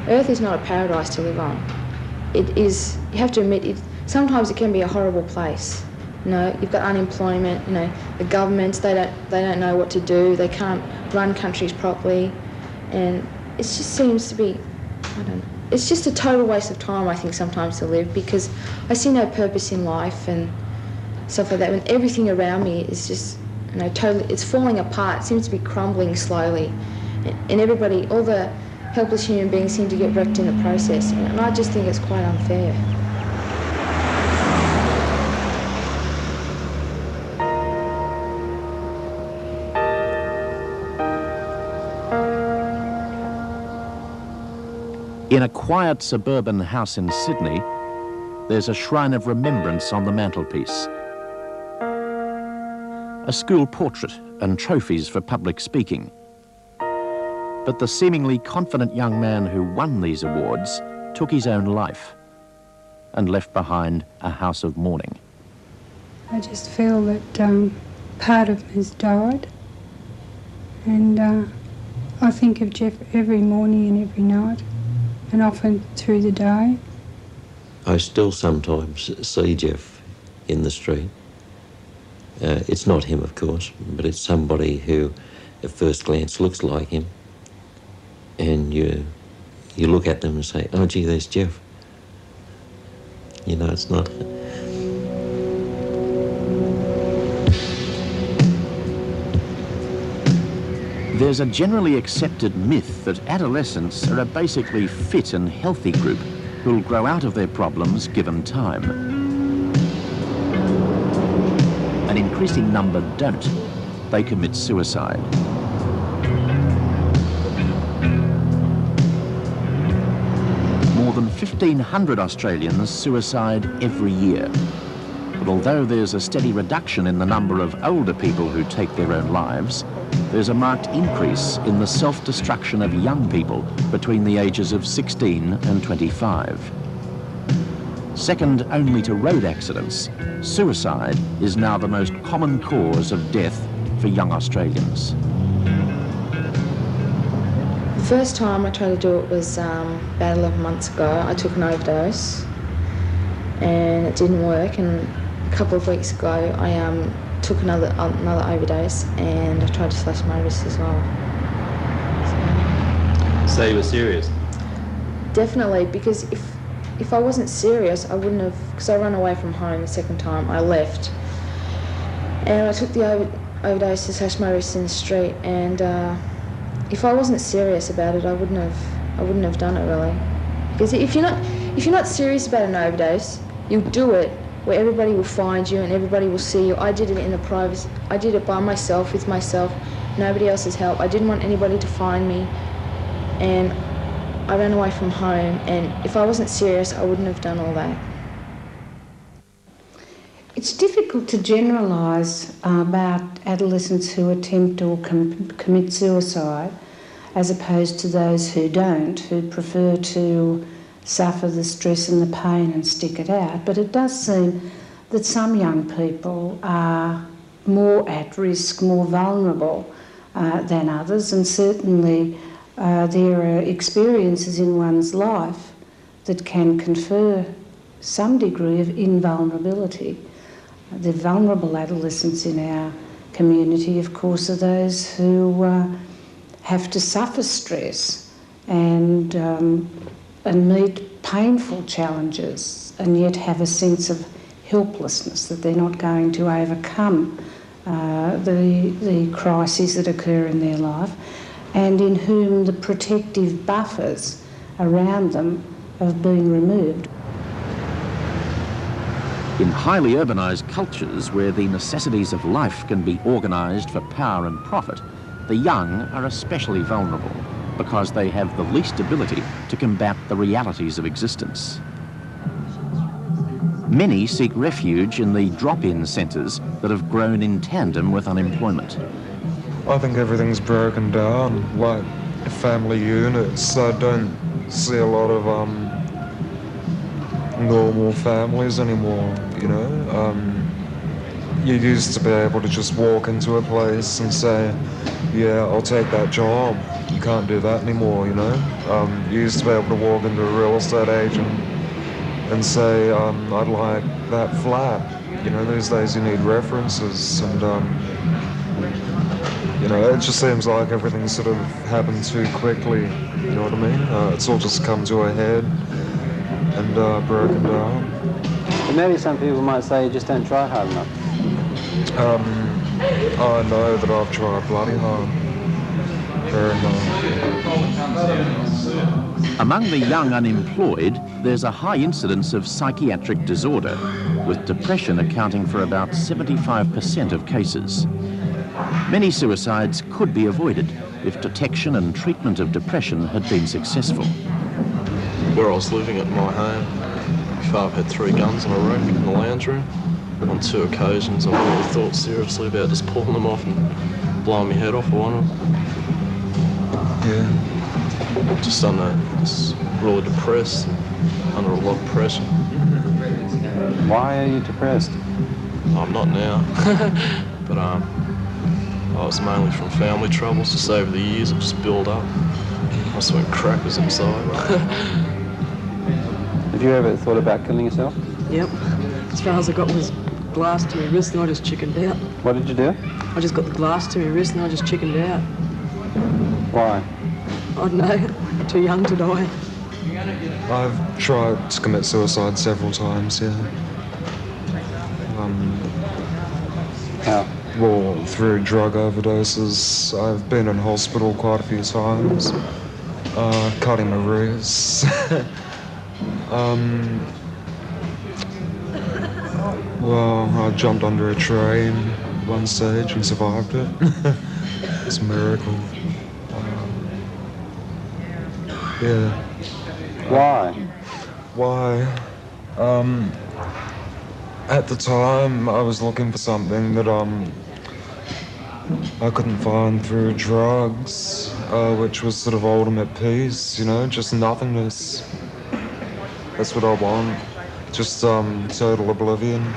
Earth is not a paradise to live on. It is, you have to admit, sometimes it can be a horrible place. You know, you've got unemployment, you know, the governments, they don't know what to do, they can't run countries properly, and it just seems to be, I don't know, it's just a total waste of time, I think, sometimes to live, because I see no purpose in life and stuff like that, when everything around me is just, you know, totally, it's falling apart, it seems to be crumbling slowly, and everybody, all the helpless human beings seem to get wrecked in the process, and I just think it's quite unfair. In a quiet suburban house in Sydney, there's a shrine of remembrance on the mantelpiece. A school portrait and trophies for public speaking. But the seemingly confident young man who won these awards took his own life and left behind a house of mourning. I just feel that part of me has died, and I think of Jeff every morning and every night, and often through the day. I still sometimes see Jeff in the street. It's not him, of course, but it's somebody who at first glance looks like him. And you look at them and say, oh gee, there's Jeff. You know, it's not... There's a generally accepted myth that adolescents are a basically fit and healthy group who'll grow out of their problems given time. An increasing number don't. They commit suicide. More than 1,500 Australians suicide every year. But although there's a steady reduction in the number of older people who take their own lives, there's a marked increase in the self-destruction of young people between the ages of 16 and 25. Second only to road accidents, suicide is now the most common cause of death for young Australians. The first time I tried to do it was about 11 months ago. I took an overdose and it didn't work, and a couple of weeks ago I took another overdose and I tried to slash my wrist as well. So you were serious? Definitely, because if I wasn't serious, I wouldn't have, because I ran away from home the second time. I left and I took the overdose to slash my wrist in the street, and if I wasn't serious about it, I wouldn't have done it, really. Because if you're not serious about an overdose, you'll do it where everybody will find you and everybody will see you. I did it in the privacy. I did it by myself, with myself, nobody else's help. I didn't want anybody to find me, and I ran away from home, and if I wasn't serious, I wouldn't have done all that. It's difficult to generalise about adolescents who attempt or commit suicide as opposed to those who don't, who prefer to suffer the stress and the pain and stick it out. But it does seem that some young people are more at risk, more vulnerable than others, and certainly there are experiences in one's life that can confer some degree of invulnerability. The vulnerable adolescents in our community, of course, are those who have to suffer stress and meet painful challenges, and yet have a sense of helplessness that they're not going to overcome the crises that occur in their life, and in whom the protective buffers around them have been removed. In highly urbanised cultures where the necessities of life can be organised for power and profit, the young are especially vulnerable because they have the least ability to combat the realities of existence. Many seek refuge in the drop-in centres that have grown in tandem with unemployment. I think everything's broken down, like family units. I don't see a lot of normal families anymore, you know. you used to be able to just walk into a place and say, yeah, I'll take that job. You can't do that anymore, you know? You used to be able to walk into a real estate agent and say, I'd like that flat. You know, these days you need references, and you know, it just seems like everything sort of happened too quickly, you know what I mean? It's all just come to a head and broken down. But maybe some people might say you just don't try hard enough. I know that I've tried bloody hard. Very hard. Among the young unemployed, there's a high incidence of psychiatric disorder, with depression accounting for about 75% of cases. Many suicides could be avoided if detection and treatment of depression had been successful. Where I was living at my home, my father had 3 guns on a rack in the lounge room. On 2 occasions, I really thought seriously about just pulling them off and blowing my head off for one of them. Yeah. Just just really depressed, and under a lot of pressure. Why are you depressed? I'm not now, but I was mainly from family troubles. Just over the years, it just built up. I just went crackers inside. Have you ever thought about killing yourself? Yep. As far as I got was glass to my wrist and I just chickened out. What did you do? I just got the glass to my wrist and I just chickened out. Why? I don't know, too young to die. I've tried to commit suicide several times, yeah. How? Well, through drug overdoses. I've been in hospital quite a few times. Cutting my wrists. Well, I jumped under a train at one stage and survived it. It's a miracle. Yeah. Why? Why? At the time, I was looking for something that I couldn't find through drugs, which was sort of ultimate peace, you know, just nothingness. That's what I want. Just total oblivion.